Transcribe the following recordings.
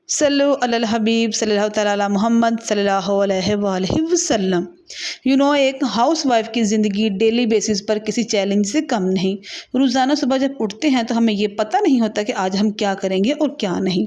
सल्लु अलल हबीब सल्लल्लाहु तआला अला मोहम्मद सल्लल्लाहु अलैहि वसल्लम। एक हाउस वाइफ की ज़िंदगी डेली बेसिस पर किसी चैलेंज से कम नहीं। रोज़ाना सुबह जब उठते हैं तो हमें ये पता नहीं होता कि आज हम क्या करेंगे और क्या नहीं,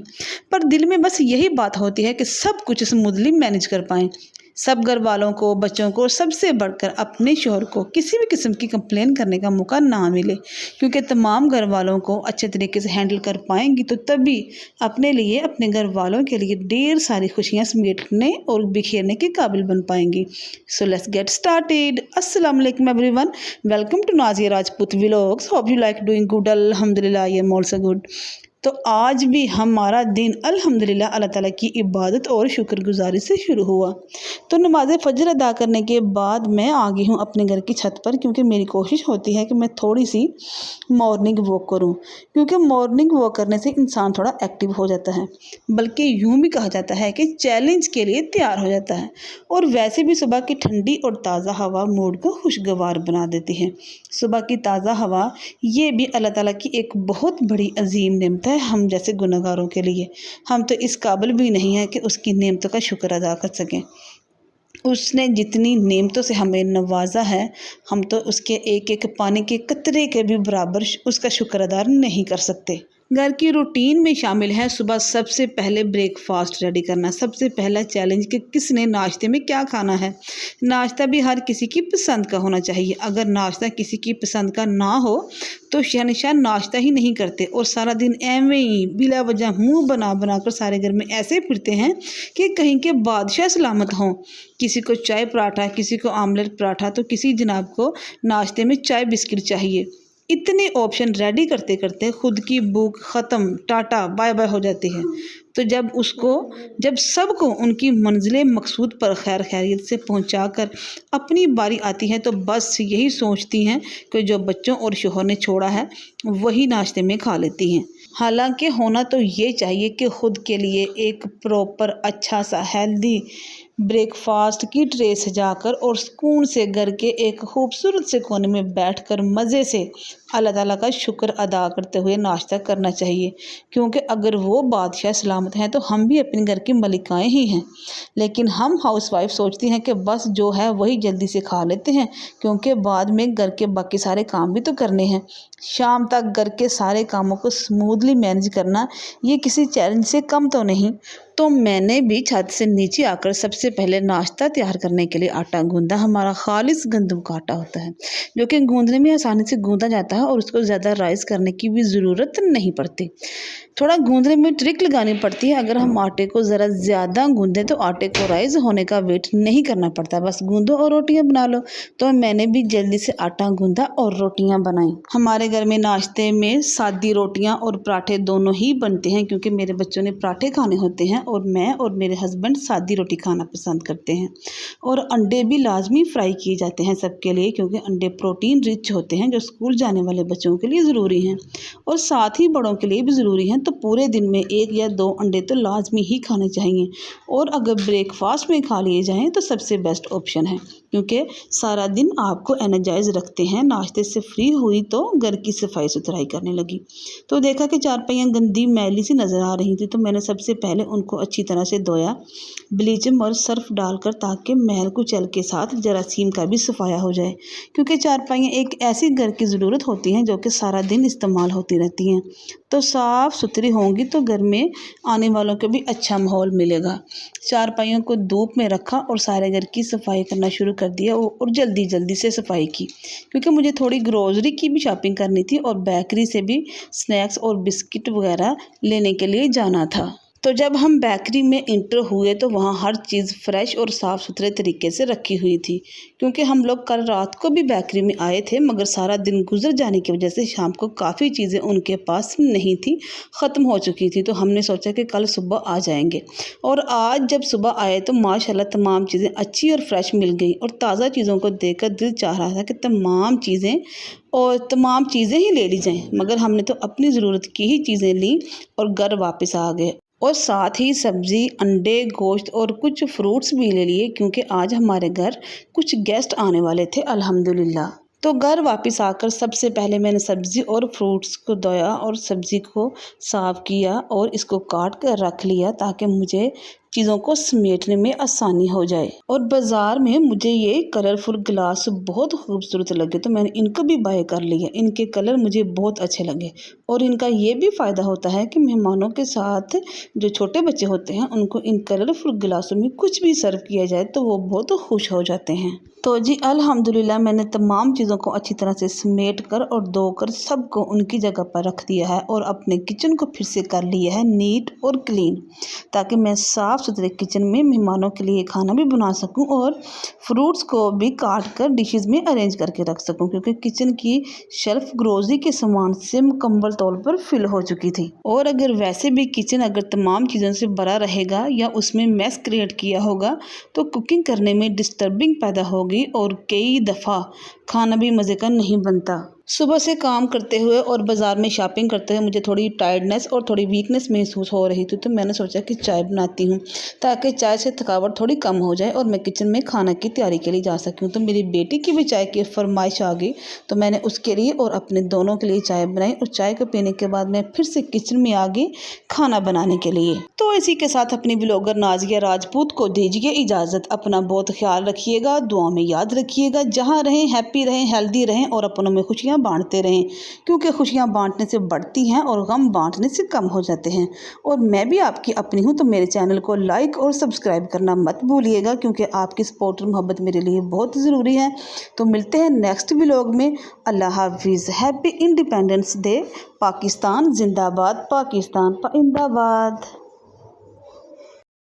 पर दिल में बस यही बात होती है कि सब कुछ स्मूथली मैनेज कर पाएँ। सब घर वालों को, बच्चों को, सबसे बढ़कर अपने शौहर को किसी भी किस्म की कंप्लेन करने का मौका ना मिले, क्योंकि तमाम घर वालों को अच्छे तरीके से हैंडल कर पाएंगी तो तभी अपने लिए, अपने घर वालों के लिए ढेर सारी खुशियाँ समेटने और बिखेरने के काबिल बन पाएंगी। So let's get started. अस्सलाम वालेकुम everyone, welcome to Nazia Rajput vlogs. Hope you like doing good. अल्हम्दुलिल्लाह, आई एम ऑल्सो गुड। तो आज भी हमारा दिन अल्हम्दुलिल्लाह अल्लाह ताला की इबादत और शुक्रगुजारी से शुरू हुआ। तो नमाज फ़जर अदा करने के बाद मैं आ गई हूँ अपने घर की छत पर, क्योंकि मेरी कोशिश होती है कि मैं थोड़ी सी मॉर्निंग वॉक करूँ, क्योंकि मॉर्निंग वॉक करने से इंसान थोड़ा एक्टिव हो जाता है, बल्कि यूँ भी कहा जाता है कि चैलेंज के लिए तैयार हो जाता है। और वैसे भी सुबह की ठंडी और ताज़ा हवा मूड को खुशगवार बना देती है। सुबह की ताज़ा हवा ये भी अल्लाह ताला की एक बहुत बड़ी अजीम नेमत है हम जैसे गुनहगारों के लिए। हम तो इस काबिल भी नहीं हैं कि उसकी नेमतों का शुक्र अदा कर सकें। उसने जितनी नेमतों से हमें नवाजा है, हम तो उसके एक एक पानी के कतरे के भी बराबर उसका शुक्र अदा नहीं कर सकते। घर की रूटीन में शामिल है सुबह सबसे पहले ब्रेकफास्ट रेडी करना। सबसे पहला चैलेंज कि किसने नाश्ते में क्या खाना है। नाश्ता भी हर किसी की पसंद का होना चाहिए। अगर नाश्ता किसी की पसंद का ना हो तो शहनशाह नाश्ता ही नहीं करते और सारा दिन एवं ही बिला वजह मुंह बना बना कर सारे घर में ऐसे फिरते हैं कि कहीं के बादशाह सलामत हों। किसी को चाय पराठा, किसी को आमलेट पराठा, तो किसी जनाब को नाश्ते में चाय बिस्किट चाहिए। इतने ऑप्शन रेडी करते करते खुद की भूख ख़त्म, टाटा बाय बाय हो जाती है। तो जब सबको उनकी मंजिल मकसूद पर खैर खैरियत से पहुंचाकर अपनी बारी आती है तो बस यही सोचती हैं कि जो बच्चों और शोहर ने छोड़ा है वही नाश्ते में खा लेती हैं। हालांकि होना तो ये चाहिए कि खुद के लिए एक प्रॉपर अच्छा सा हेल्दी ब्रेकफास्ट की ट्रे सजाकर और सुकून से घर के एक खूबसूरत से कोने में बैठकर मज़े से अल्लाह ताला का शुक्र अदा करते हुए नाश्ता करना चाहिए, क्योंकि अगर वो बादशाह सलामत हैं तो हम भी अपने घर की मलिकाएं ही हैं। लेकिन हम हाउसवाइफ सोचती हैं कि बस जो है वही जल्दी से खा लेते हैं, क्योंकि बाद में घर के बाकी सारे काम भी तो करने हैं। शाम तक घर के सारे कामों को स्मूथली मैनेज करना ये किसी चैलेंज से कम तो नहीं। तो मैंने भी छत से नीचे आकर सबसे पहले नाश्ता तैयार करने के लिए आटा गूंदा। हमारा खालिस गंदम का आटा होता है जो कि गूंदने में आसानी से गूंदा जाता है और उसको ज़्यादा राइस करने की भी ज़रूरत नहीं पड़ती। थोड़ा गूंदने में ट्रिक लगानी पड़ती है। अगर हम आटे को ज़रा ज़्यादा गूंदें तो आटे को राइस होने का वेट नहीं करना पड़ता, बस गूंदो और रोटियां बना लो। तो मैंने भी जल्दी से आटा गूंदा और रोटियां बनाई। हमारे घर में नाश्ते में सादी रोटियां और पराठे दोनों ही बनते हैं, क्योंकि मेरे बच्चों ने पराठे खाने होते हैं और मैं और मेरे हस्बैंड सादी रोटी खाना पसंद करते हैं। और अंडे भी लाजमी फ्राई किए जाते हैं सबके लिए, क्योंकि अंडे प्रोटीन रिच होते हैं जो स्कूल जाने वाले बच्चों के लिए ज़रूरी हैं और साथ ही बड़ों के लिए भी ज़रूरी हैं। तो पूरे दिन में 1 या 2 अंडे तो लाजमी ही खाने चाहिए, और अगर ब्रेकफास्ट में खा लिए जाएँ तो सबसे बेस्ट ऑप्शन है, क्योंकि सारा दिन आपको एनर्जाइज रखते हैं। नाश्ते से फ्री हुई तो घर की सफाई सुथराई करने लगी, तो देखा कि चारपाइयाँ गंदी मैली सी नज़र आ रही थी। तो मैंने सबसे पहले उनको अच्छी तरह से धोया ब्लीचिंग और सर्फ डालकर, ताकि मैल कुचैल के साथ जरासीम का भी सफाया हो जाए, क्योंकि चारपाइयाँ एक ऐसी घर की ज़रूरत होती हैं जो कि सारा दिन इस्तेमाल होती रहती हैं। तो साफ़ सुथरी होंगी तो घर में आने वालों को भी अच्छा माहौल मिलेगा। चारपाइयों को धूप में रखा और सारे घर की सफाई करना शुरू कर दिया और जल्दी जल्दी से सफाई की, क्योंकि मुझे थोड़ी ग्रोसरी की भी शॉपिंग करनी थी और बेकरी से भी स्नैक्स और बिस्किट वगैरह लेने के लिए जाना था। तो जब हम बेकरी में इंटर हुए तो वहाँ हर चीज़ फ्रेश और साफ़ सुथरे तरीके से रखी हुई थी, क्योंकि हम लोग कल रात को भी बेकरी में आए थे, मगर सारा दिन गुजर जाने की वजह से शाम को काफ़ी चीज़ें उनके पास नहीं थी, ख़त्म हो चुकी थी। तो हमने सोचा कि कल सुबह आ जाएंगे, और आज जब सुबह आए तो माशाल्लाह तमाम चीज़ें अच्छी और फ्रेश मिल गई। और ताज़ा चीज़ों को देखकर दिल चाह रहा था कि तमाम चीज़ें ही ले ली जाएँ, मगर हमने तो अपनी ज़रूरत की ही चीज़ें ली और घर वापस आ गए। और साथ ही सब्ज़ी, अंडे, गोश्त और कुछ फ्रूट्स भी ले लिए, क्योंकि आज हमारे घर कुछ गेस्ट आने वाले थे अल्हम्दुलिल्लाह। तो घर वापस आकर सबसे पहले मैंने सब्ज़ी और फ्रूट्स को धोया और सब्ज़ी को साफ़ किया और इसको काट कर रख लिया ताकि मुझे चीज़ों को समेटने में आसानी हो जाए। और बाज़ार में मुझे ये कलरफुल ग्लास बहुत खूबसूरत लगे तो मैंने इनको भी बाय कर लिया। इनके कलर मुझे बहुत अच्छे लगे और इनका ये भी फ़ायदा होता है कि मेहमानों के साथ जो छोटे बच्चे होते हैं उनको इन कलरफुल गिलासों में कुछ भी सर्व किया जाए तो वो बहुत खुश हो जाते हैं। तो जी अल्हम्दुलिल्लाह मैंने तमाम चीज़ों को अच्छी तरह से समेट कर और धोकर सबको उनकी जगह पर रख दिया है और अपने किचन को फिर से कर लिया है नीट और क्लीन, ताकि मैं साफ़ सुथरे किचन में मेहमानों के लिए खाना भी बना सकूं और फ्रूट्स को भी काट कर डिशेस में अरेंज करके रख सकूं, क्योंकि किचन की शेल्फ ग्रोसरी के सामान से मुकम्मल तौर पर फिल हो चुकी थी। और अगर वैसे भी किचन अगर तमाम चीज़ों से भरा रहेगा या उसमें मैस क्रिएट किया होगा तो कुकिंग करने में डिस्टर्बिंग पैदा होगी और कई दफ़ा खाना भी मज़े का नहीं बनता। सुबह से काम करते हुए और बाज़ार में शॉपिंग करते हुए मुझे थोड़ी टायर्डनेस और थोड़ी वीकनेस महसूस हो रही थी, तो मैंने सोचा कि चाय बनाती हूँ ताकि चाय से थकावट थोड़ी कम हो जाए और मैं किचन में खाना की तैयारी के लिए जा सकूँ। तो मेरी बेटी की भी चाय की फरमाइश आ गई तो मैंने उसके लिए और अपने दोनों के लिए चाय बनाई और चाय को पीने के बाद मैं फिर से किचन में आ गई खाना बनाने के लिए। तो इसी के साथ अपनी ब्लॉगर नाज़िया राजपूत को दीजिए इजाज़त। अपना बहुत ख्याल रखिएगा, दुआ में याद रखिएगा। जहाँ रहें हैप्पी रहें, हेल्दी रहें और अपनों में खुशियाँ बांटते रहें, क्योंकि खुशियाँ बांटने से बढ़ती हैं और गम बांटने से कम हो जाते हैं। और मैं भी आपकी अपनी हूँ तो मेरे चैनल को लाइक और सब्सक्राइब करना मत भूलिएगा, क्योंकि आपकी सपोर्ट और मोहब्बत मेरे लिए बहुत ज़रूरी है। तो मिलते हैं नेक्स्ट व्लॉग में। अल्लाह हाफिज़। Happy independence day. पाकिस्तान जिंदाबाद, पाकिस्तान जिंदाबाद।